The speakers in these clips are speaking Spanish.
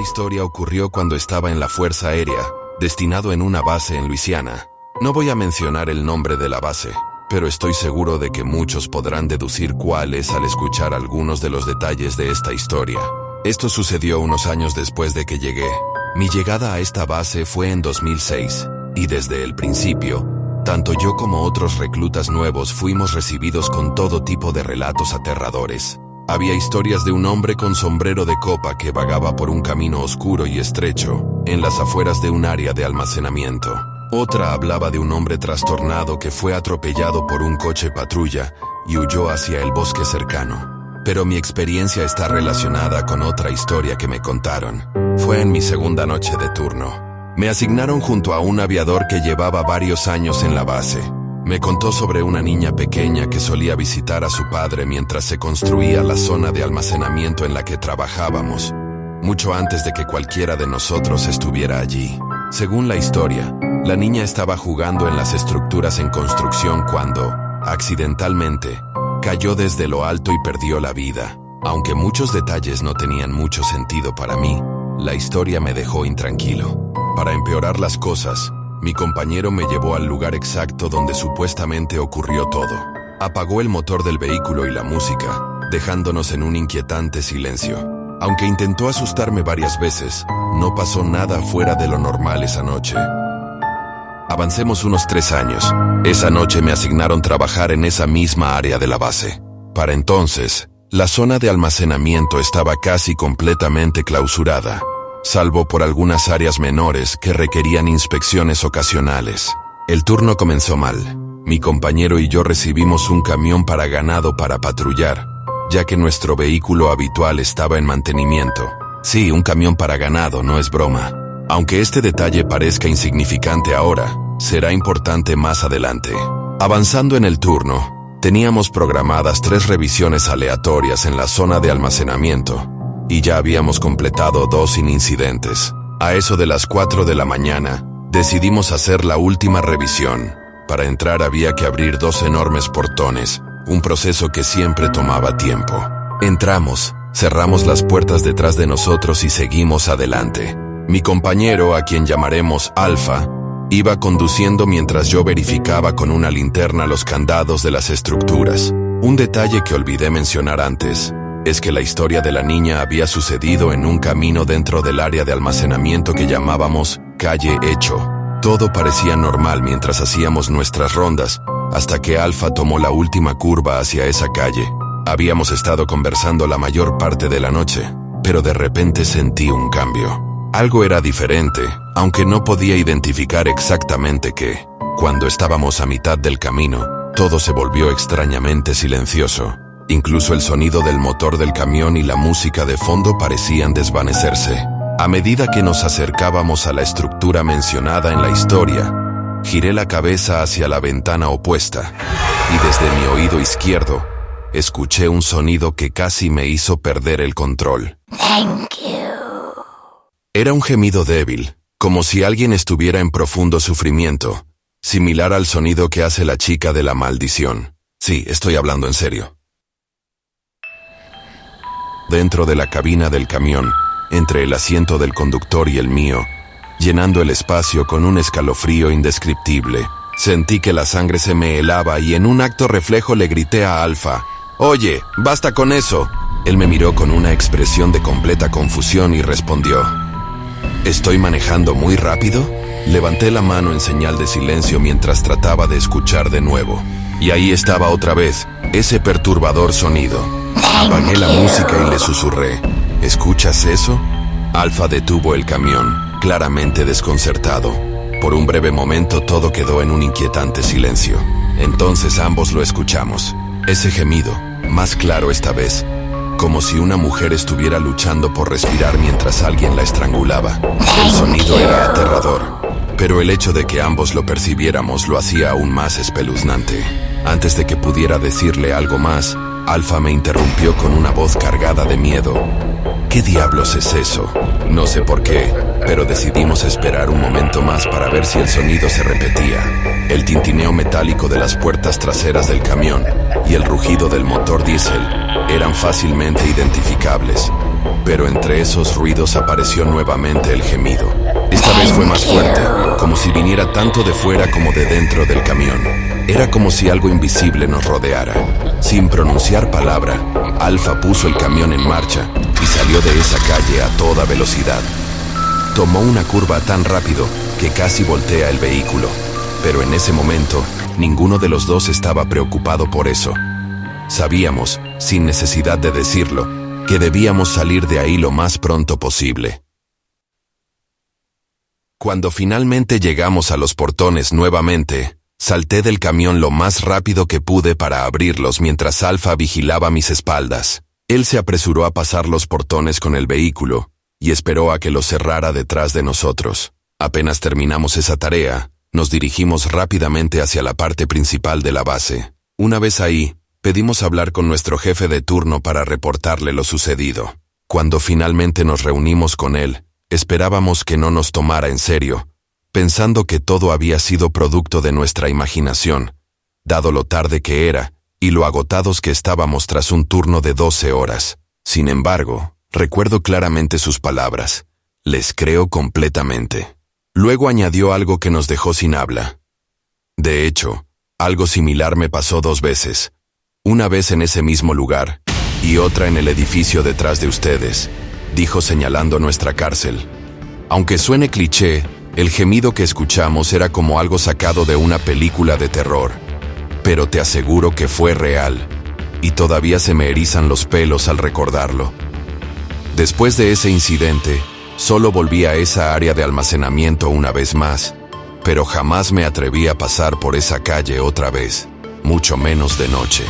historia ocurrió cuando estaba en la Fuerza Aérea, destinado en una base en Luisiana. No voy a mencionar el nombre de la base, pero estoy seguro de que muchos podrán deducir cuál es al escuchar algunos de los detalles de esta historia. Esto sucedió unos años después de que llegué. Mi llegada a esta base fue en 2006, y desde el principio, tanto yo como otros reclutas nuevos fuimos recibidos con todo tipo de relatos aterradores. Había historias de un hombre con sombrero de copa que vagaba por un camino oscuro y estrecho, en las afueras de un área de almacenamiento. Otra hablaba de un hombre trastornado que fue atropellado por un coche patrulla y huyó hacia el bosque cercano. Pero mi experiencia está relacionada con otra historia que me contaron. Fue en mi segunda noche de turno. Me asignaron junto a un aviador que llevaba varios años en la base. Me contó sobre una niña pequeña que solía visitar a su padre mientras se construía la zona de almacenamiento en la que trabajábamos, mucho antes de que cualquiera de nosotros estuviera allí. Según la historia, la niña estaba jugando en las estructuras en construcción cuando, accidentalmente, cayó desde lo alto y perdió la vida. Aunque muchos detalles no tenían mucho sentido para mí, la historia me dejó intranquilo. Para empeorar las cosas, mi compañero me llevó al lugar exacto donde supuestamente ocurrió todo. Apagó el motor del vehículo y la música, dejándonos en un inquietante silencio. Aunque intentó asustarme varias veces, no pasó nada fuera de lo normal esa noche. Avancemos unos 3 años. Esa noche me asignaron trabajar en esa misma área de la base. Para entonces, la zona de almacenamiento estaba casi completamente clausurada, salvo por algunas áreas menores que requerían inspecciones ocasionales. El turno comenzó mal. Mi compañero y yo recibimos un camión para ganado para patrullar, ya que nuestro vehículo habitual estaba en mantenimiento. Sí, un camión para ganado, no es broma. Aunque este detalle parezca insignificante ahora, será importante más adelante. Avanzando en el turno, teníamos programadas 3 revisiones aleatorias en la zona de almacenamiento, y ya habíamos completado 2 sin incidentes. A eso de las 4 de la mañana, decidimos hacer la última revisión. Para entrar había que abrir 2 enormes portones, un proceso que siempre tomaba tiempo. Entramos, cerramos las puertas detrás de nosotros y seguimos adelante. Mi compañero, a quien llamaremos Alfa, iba conduciendo mientras yo verificaba con una linterna los candados de las estructuras. Un detalle que olvidé mencionar antes es que la historia de la niña había sucedido en un camino dentro del área de almacenamiento que llamábamos Calle Hecho. Todo parecía normal mientras hacíamos nuestras rondas, hasta que Alfa tomó la última curva hacia esa calle. Habíamos estado conversando la mayor parte de la noche, pero de repente sentí un cambio. Algo era diferente, aunque no podía identificar exactamente qué. Cuando estábamos a mitad del camino, todo se volvió extrañamente silencioso. Incluso el sonido del motor del camión y la música de fondo parecían desvanecerse. A medida que nos acercábamos a la estructura mencionada en la historia, giré la cabeza hacia la ventana opuesta, y desde mi oído izquierdo, escuché un sonido que casi me hizo perder el control. Thank you. Era un gemido débil, como si alguien estuviera en profundo sufrimiento, similar al sonido que hace la chica de la maldición. Sí, estoy hablando en serio. Dentro de la cabina del camión, entre el asiento del conductor y el mío, llenando el espacio con un escalofrío indescriptible, sentí que la sangre se me helaba y en un acto reflejo le grité a Alfa: «Oye, basta con eso». Él me miró con una expresión de completa confusión y respondió: «¿Estoy manejando muy rápido?». Levanté la mano en señal de silencio mientras trataba de escuchar de nuevo. Y ahí estaba otra vez, ese perturbador sonido. Apagué la música y le susurré: «¿Escuchas eso?». Alfa detuvo el camión, claramente desconcertado. Por un breve momento todo quedó en un inquietante silencio. Entonces ambos lo escuchamos. Ese gemido, más claro esta vez, como si una mujer estuviera luchando por respirar mientras alguien la estrangulaba. El sonido era aterrador, pero el hecho de que ambos lo percibiéramos lo hacía aún más espeluznante. Antes de que pudiera decirle algo más, Alfa me interrumpió con una voz cargada de miedo. ¿Qué diablos es eso? No sé por qué, pero decidimos esperar un momento más para ver si el sonido se repetía. El tintineo metálico de las puertas traseras del camión y el rugido del motor diésel eran fácilmente identificables, Pero entre esos ruidos apareció nuevamente el gemido. Esta vez fue más fuerte, como si viniera tanto de fuera como de dentro del camión. Era como si algo invisible nos rodeara. Sin pronunciar palabra, Alfa puso el camión en marcha y salió de esa calle a toda velocidad. Tomó una curva tan rápido que casi voltea el vehículo, pero en ese momento, ninguno de los dos estaba preocupado por eso. Sabíamos, sin necesidad de decirlo, que debíamos salir de ahí lo más pronto posible. Cuando finalmente llegamos a los portones nuevamente, salté del camión lo más rápido que pude para abrirlos mientras Alfa vigilaba mis espaldas. Él se apresuró a pasar los portones con el vehículo y esperó a que los cerrara detrás de nosotros. Apenas terminamos esa tarea, nos dirigimos rápidamente hacia la parte principal de la base. Una vez ahí, pedimos hablar con nuestro jefe de turno para reportarle lo sucedido. Cuando finalmente nos reunimos con él, esperábamos que no nos tomara en serio, pensando que todo había sido producto de nuestra imaginación, dado lo tarde que era y lo agotados que estábamos tras un turno de 12 horas. Sin embargo, recuerdo claramente sus palabras. Les creo completamente. Luego añadió algo que nos dejó sin habla. De hecho, algo similar me pasó 2 veces. Una vez en ese mismo lugar, y otra en el edificio detrás de ustedes, dijo señalando nuestra cárcel. Aunque suene cliché, el gemido que escuchamos era como algo sacado de una película de terror. Pero te aseguro que fue real, y todavía se me erizan los pelos al recordarlo. Después de ese incidente, solo volví a esa área de almacenamiento una vez más, pero jamás me atreví a pasar por esa calle otra vez, mucho menos de noche.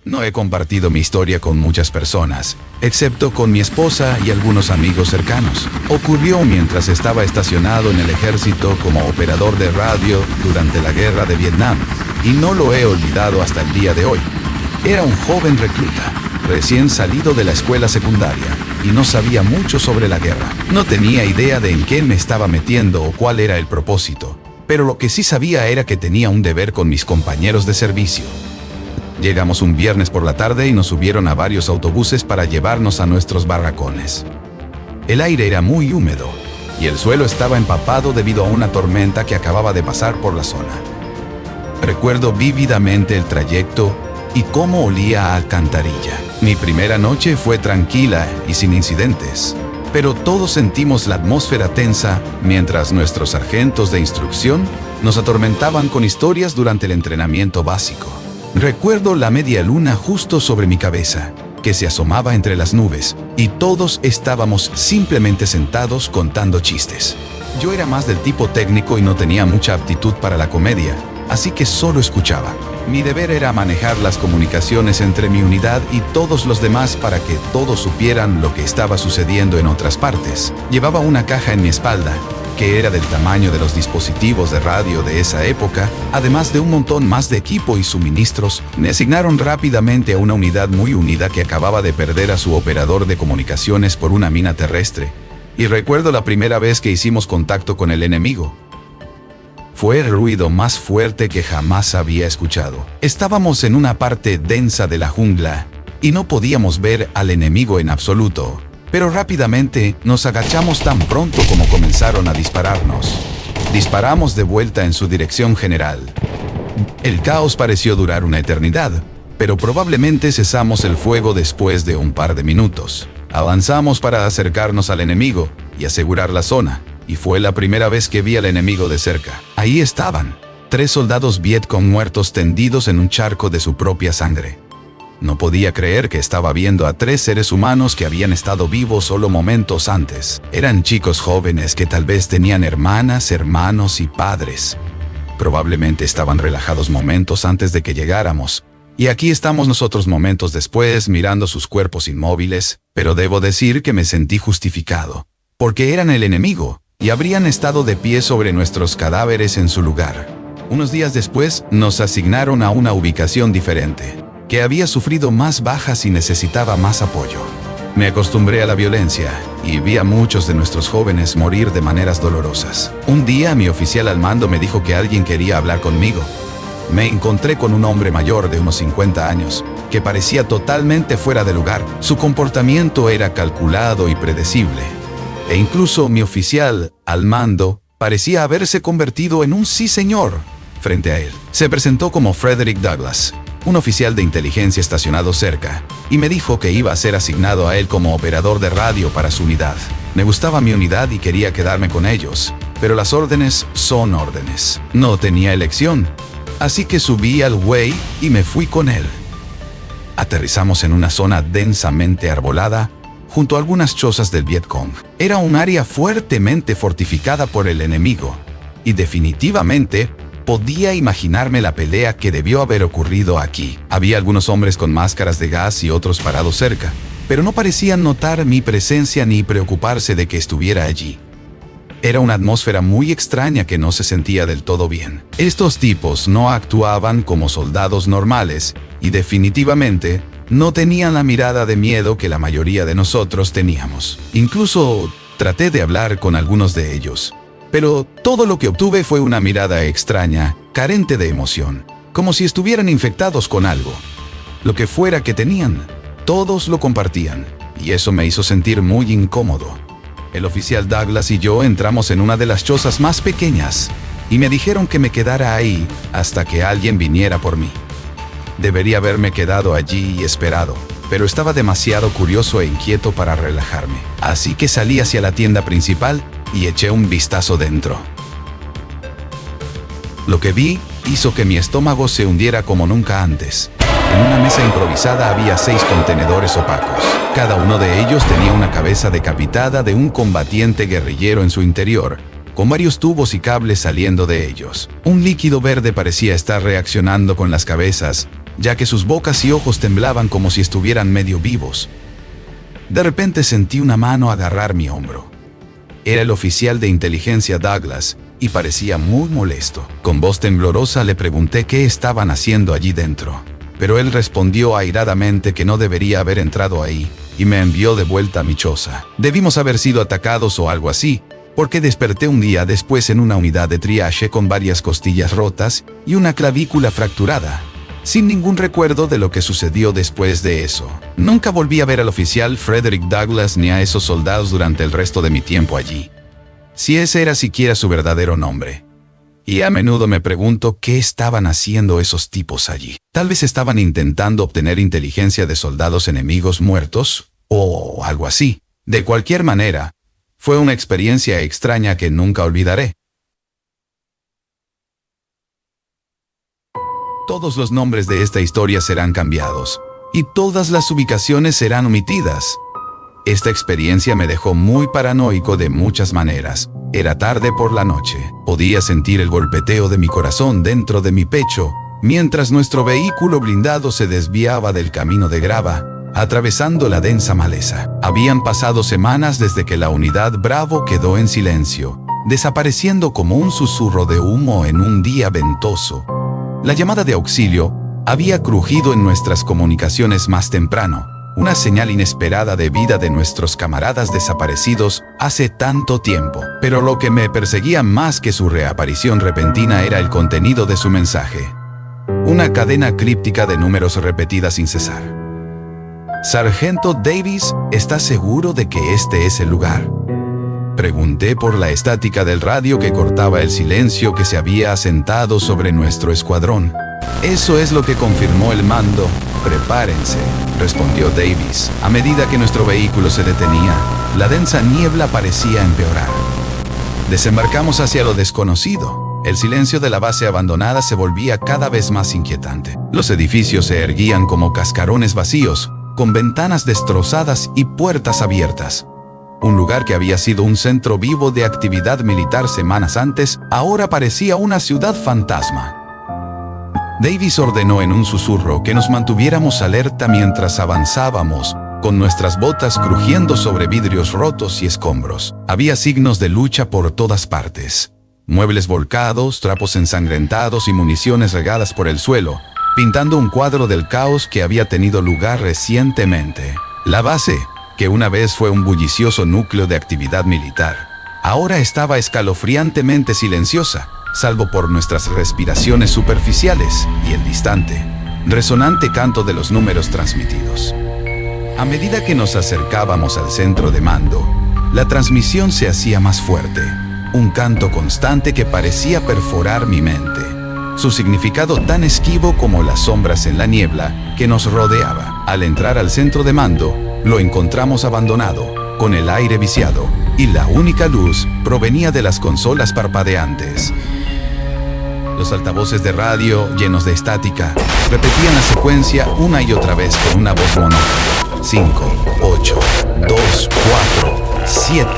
No he compartido mi historia con muchas personas, excepto con mi esposa y algunos amigos cercanos. Ocurrió mientras estaba estacionado en el ejército como operador de radio durante la guerra de Vietnam, y no lo he olvidado hasta el día de hoy. Era un joven recluta, recién salido de la escuela secundaria, y no sabía mucho sobre la guerra. No tenía idea de en qué me estaba metiendo o cuál era el propósito, pero lo que sí sabía era que tenía un deber con mis compañeros de servicio. Llegamos un viernes por la tarde y nos subieron a varios autobuses para llevarnos a nuestros barracones. El aire era muy húmedo y el suelo estaba empapado debido a una tormenta que acababa de pasar por la zona. Recuerdo vívidamente el trayecto y cómo olía a alcantarilla. Mi primera noche fue tranquila y sin incidentes, pero todos sentimos la atmósfera tensa mientras nuestros sargentos de instrucción nos atormentaban con historias durante el entrenamiento básico. Recuerdo la media luna justo sobre mi cabeza, que se asomaba entre las nubes, y todos estábamos simplemente sentados contando chistes. Yo era más del tipo técnico y no tenía mucha aptitud para la comedia, así que solo escuchaba. Mi deber era manejar las comunicaciones entre mi unidad y todos los demás para que todos supieran lo que estaba sucediendo en otras partes. Llevaba una caja en mi espalda, que era del tamaño de los dispositivos de radio de esa época, además de un montón más de equipo y suministros. Me asignaron rápidamente a una unidad muy unida que acababa de perder a su operador de comunicaciones por una mina terrestre. Y recuerdo la primera vez que hicimos contacto con el enemigo. Fue el ruido más fuerte que jamás había escuchado. Estábamos en una parte densa de la jungla y no podíamos ver al enemigo en absoluto. Pero rápidamente nos agachamos tan pronto como comenzaron a dispararnos. Disparamos de vuelta en su dirección general. El caos pareció durar una eternidad, pero probablemente cesamos el fuego después de un par de minutos. Avanzamos para acercarnos al enemigo y asegurar la zona, y fue la primera vez que vi al enemigo de cerca. Ahí estaban, 3 soldados Vietcong muertos tendidos en un charco de su propia sangre. No podía creer que estaba viendo a 3 seres humanos que habían estado vivos solo momentos antes. Eran chicos jóvenes que tal vez tenían hermanas, hermanos y padres. Probablemente estaban relajados momentos antes de que llegáramos. Y aquí estamos nosotros momentos después mirando sus cuerpos inmóviles, pero debo decir que me sentí justificado, porque eran el enemigo y habrían estado de pie sobre nuestros cadáveres en su lugar. Unos días después nos asignaron a una ubicación diferente, que había sufrido más bajas y necesitaba más apoyo. Me acostumbré a la violencia y vi a muchos de nuestros jóvenes morir de maneras dolorosas. Un día mi oficial al mando me dijo que alguien quería hablar conmigo. Me encontré con un hombre mayor de unos 50 años, que parecía totalmente fuera de lugar. Su comportamiento era calculado y predecible. E incluso mi oficial, al mando, parecía haberse convertido en un sí señor frente a él. Se presentó como Frederick Douglass, un oficial de inteligencia estacionado cerca, y me dijo que iba a ser asignado a él como operador de radio para su unidad. Me gustaba mi unidad y quería quedarme con ellos, pero las órdenes son órdenes. No tenía elección, así que subí al güey y me fui con él. Aterrizamos en una zona densamente arbolada, junto a algunas chozas del Vietcong. Era un área fuertemente fortificada por el enemigo, y definitivamente podía imaginarme la pelea que debió haber ocurrido aquí. Había algunos hombres con máscaras de gas y otros parados cerca, pero no parecían notar mi presencia ni preocuparse de que estuviera allí. Era una atmósfera muy extraña que no se sentía del todo bien. Estos tipos no actuaban como soldados normales y definitivamente no tenían la mirada de miedo que la mayoría de nosotros teníamos. Incluso traté de hablar con algunos de ellos, pero todo lo que obtuve fue una mirada extraña, carente de emoción, como si estuvieran infectados con algo. Lo que fuera que tenían, todos lo compartían, y eso me hizo sentir muy incómodo. El oficial Douglass y yo entramos en una de las chozas más pequeñas, y me dijeron que me quedara ahí hasta que alguien viniera por mí. Debería haberme quedado allí y esperado, pero estaba demasiado curioso e inquieto para relajarme. Así que salí hacia la tienda principal y eché un vistazo dentro. Lo que vi hizo que mi estómago se hundiera como nunca antes. En una mesa improvisada había 6 contenedores opacos. Cada uno de ellos tenía una cabeza decapitada de un combatiente guerrillero en su interior, con varios tubos y cables saliendo de ellos. Un líquido verde parecía estar reaccionando con las cabezas, ya que sus bocas y ojos temblaban como si estuvieran medio vivos. De repente sentí una mano agarrar mi hombro. Era el oficial de inteligencia Douglass, y parecía muy molesto. Con voz temblorosa le pregunté qué estaban haciendo allí dentro, pero él respondió airadamente que no debería haber entrado ahí, y me envió de vuelta a mi choza. Debimos haber sido atacados o algo así, porque desperté un día después en una unidad de triaje con varias costillas rotas y una clavícula fracturada, sin ningún recuerdo de lo que sucedió después de eso. Nunca volví a ver al oficial Frederick Douglass ni a esos soldados durante el resto de mi tiempo allí, si ese era siquiera su verdadero nombre. Y a menudo me pregunto qué estaban haciendo esos tipos allí. Tal vez estaban intentando obtener inteligencia de soldados enemigos muertos, o algo así. De cualquier manera, fue una experiencia extraña que nunca olvidaré. Todos los nombres de esta historia serán cambiados, y todas las ubicaciones serán omitidas. Esta experiencia me dejó muy paranoico de muchas maneras. Era tarde por la noche. Podía sentir el golpeteo de mi corazón dentro de mi pecho, mientras nuestro vehículo blindado se desviaba del camino de grava, atravesando la densa maleza. Habían pasado semanas desde que la unidad Bravo quedó en silencio, desapareciendo como un susurro de humo en un día ventoso. La llamada de auxilio había crujido en nuestras comunicaciones más temprano, una señal inesperada de vida de nuestros camaradas desaparecidos hace tanto tiempo. Pero lo que me perseguía más que su reaparición repentina era el contenido de su mensaje. Una cadena críptica de números repetida sin cesar. Sargento Davis, ¿estás seguro de que este es el lugar? Pregunté por la estática del radio que cortaba el silencio que se había asentado sobre nuestro escuadrón. Eso es lo que confirmó el mando. Prepárense, respondió Davis. A medida que nuestro vehículo se detenía, la densa niebla parecía empeorar. Desembarcamos hacia lo desconocido. El silencio de la base abandonada se volvía cada vez más inquietante. Los edificios se erguían como cascarones vacíos, con ventanas destrozadas y puertas abiertas. Un lugar que había sido un centro vivo de actividad militar semanas antes, ahora parecía una ciudad fantasma. Davis ordenó en un susurro que nos mantuviéramos alerta mientras avanzábamos, con nuestras botas crujiendo sobre vidrios rotos y escombros. Había signos de lucha por todas partes. Muebles volcados, trapos ensangrentados y municiones regadas por el suelo, pintando un cuadro del caos que había tenido lugar recientemente. La base, que una vez fue un bullicioso núcleo de actividad militar, ahora estaba escalofriantemente silenciosa, salvo por nuestras respiraciones superficiales y el distante, resonante canto de los números transmitidos. A medida que nos acercábamos al centro de mando, la transmisión se hacía más fuerte, un canto constante que parecía perforar mi mente, su significado tan esquivo como las sombras en la niebla que nos rodeaba. Al entrar al centro de mando, lo encontramos abandonado, con el aire viciado, y la única luz provenía de las consolas parpadeantes. Los altavoces de radio, llenos de estática, repetían la secuencia una y otra vez con una voz monótona. 5, 8, 2, 4, 7,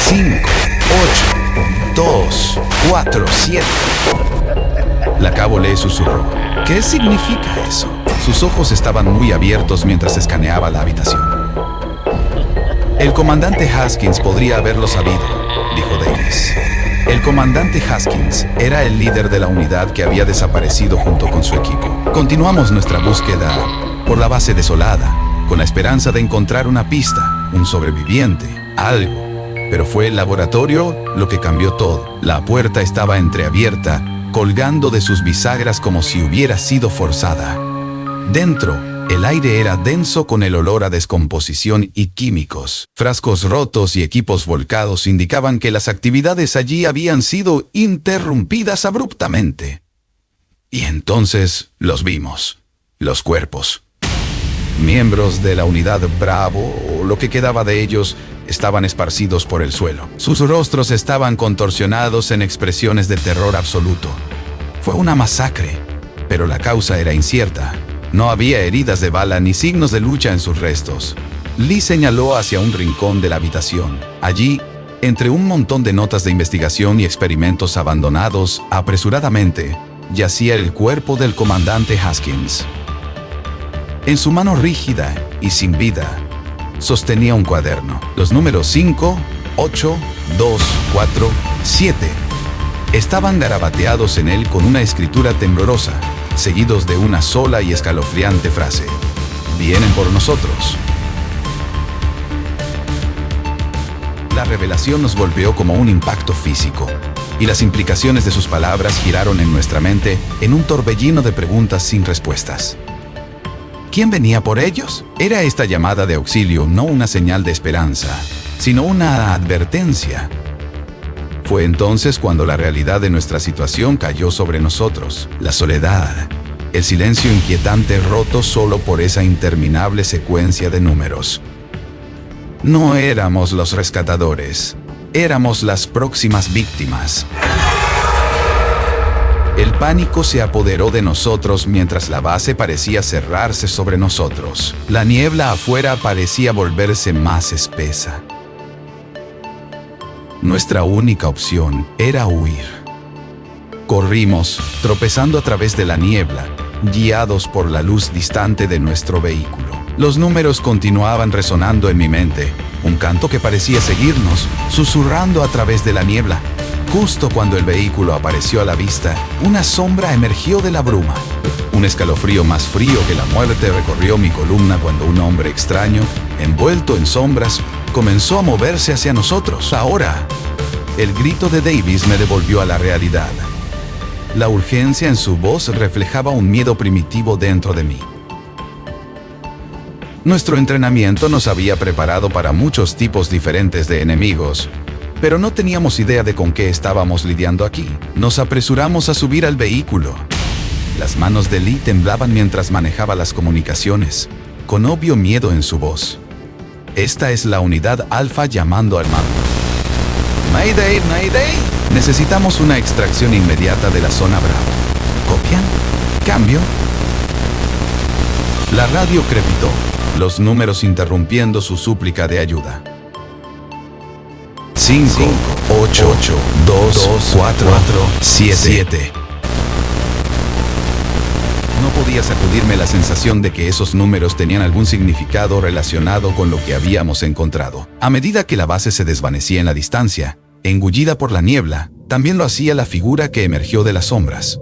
5, 8, 2, 4, 7. La cabo le susurró. ¿Qué significa eso? Sus ojos estaban muy abiertos mientras escaneaba la habitación. El comandante Haskins podría haberlo sabido, dijo Davis. El comandante Haskins era el líder de la unidad que había desaparecido junto con su equipo. Continuamos nuestra búsqueda por la base desolada, con la esperanza de encontrar una pista, un sobreviviente, algo. Pero fue el laboratorio lo que cambió todo. La puerta estaba entreabierta, colgando de sus bisagras como si hubiera sido forzada. Dentro, el aire era denso con el olor a descomposición y químicos. Frascos rotos y equipos volcados indicaban que las actividades allí habían sido interrumpidas abruptamente. Y entonces los vimos, los cuerpos. Miembros de la unidad Bravo, o lo que quedaba de ellos, estaban esparcidos por el suelo. Sus rostros estaban contorsionados en expresiones de terror absoluto. Fue una masacre, pero la causa era incierta. No había heridas de bala ni signos de lucha en sus restos. Lee señaló hacia un rincón de la habitación. Allí, entre un montón de notas de investigación y experimentos abandonados apresuradamente, yacía el cuerpo del comandante Haskins. En su mano rígida y sin vida, sostenía un cuaderno. Los números 5, 8, 2, 4, 7 estaban garabateados en él con una escritura temblorosa, seguidos de una sola y escalofriante frase: «Vienen por nosotros». La revelación nos golpeó como un impacto físico, y las implicaciones de sus palabras giraron en nuestra mente en un torbellino de preguntas sin respuestas. ¿Quién venía por ellos? Era esta llamada de auxilio no una señal de esperanza, sino una advertencia. Fue entonces cuando la realidad de nuestra situación cayó sobre nosotros. La soledad, el silencio inquietante roto solo por esa interminable secuencia de números. No éramos los rescatadores, éramos las próximas víctimas. El pánico se apoderó de nosotros mientras la base parecía cerrarse sobre nosotros. La niebla afuera parecía volverse más espesa. Nuestra única opción era huir. Corrimos, tropezando a través de la niebla, guiados por la luz distante de nuestro vehículo. Los números continuaban resonando en mi mente, un canto que parecía seguirnos, susurrando a través de la niebla. Justo cuando el vehículo apareció a la vista, una sombra emergió de la bruma. Un escalofrío más frío que la muerte recorrió mi columna cuando un hombre extraño, envuelto en sombras, comenzó a moverse hacia nosotros. Ahora, el grito de Davis me devolvió a la realidad. La urgencia en su voz reflejaba un miedo primitivo dentro de mí. Nuestro entrenamiento nos había preparado para muchos tipos diferentes de enemigos, pero no teníamos idea de con qué estábamos lidiando aquí. Nos apresuramos a subir al vehículo. Las manos de Lee temblaban mientras manejaba las comunicaciones, con obvio miedo en su voz. Esta es la unidad Alfa llamando al mando. Mayday, Mayday. Necesitamos una extracción inmediata de la zona Bravo. ¿Copian? ¿Cambio? La radio crepitó, los números interrumpiendo su súplica de ayuda. 5, 8, 2, 4, 7. No podía sacudirme la sensación de que esos números tenían algún significado relacionado con lo que habíamos encontrado. A medida que la base se desvanecía en la distancia, engullida por la niebla, también lo hacía la figura que emergió de las sombras.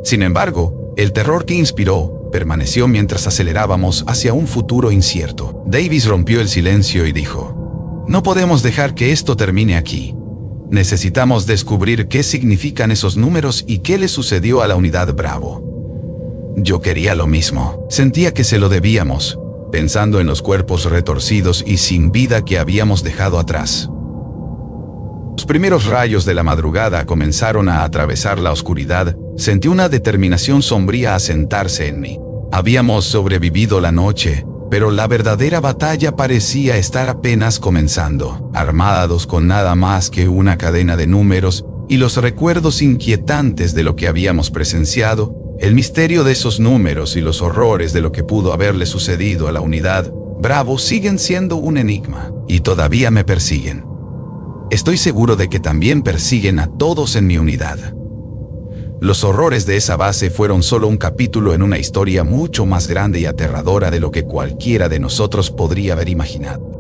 Sin embargo, el terror que inspiró permaneció mientras acelerábamos hacia un futuro incierto. Davis rompió el silencio y dijo: «No podemos dejar que esto termine aquí. Necesitamos descubrir qué significan esos números y qué le sucedió a la unidad Bravo. Yo quería lo mismo. Sentía que se lo debíamos, pensando en los cuerpos retorcidos y sin vida que habíamos dejado atrás. Los primeros rayos de la madrugada comenzaron a atravesar la oscuridad. Sentí una determinación sombría asentarse en mí. Habíamos sobrevivido la noche, pero la verdadera batalla parecía estar apenas comenzando. Armados con nada más que una cadena de números y los recuerdos inquietantes de lo que habíamos presenciado, el misterio de esos números y los horrores de lo que pudo haberle sucedido a la unidad Bravo siguen siendo un enigma, y todavía me persiguen. Estoy seguro de que también persiguen a todos en mi unidad. Los horrores de esa base fueron solo un capítulo en una historia mucho más grande y aterradora de lo que cualquiera de nosotros podría haber imaginado.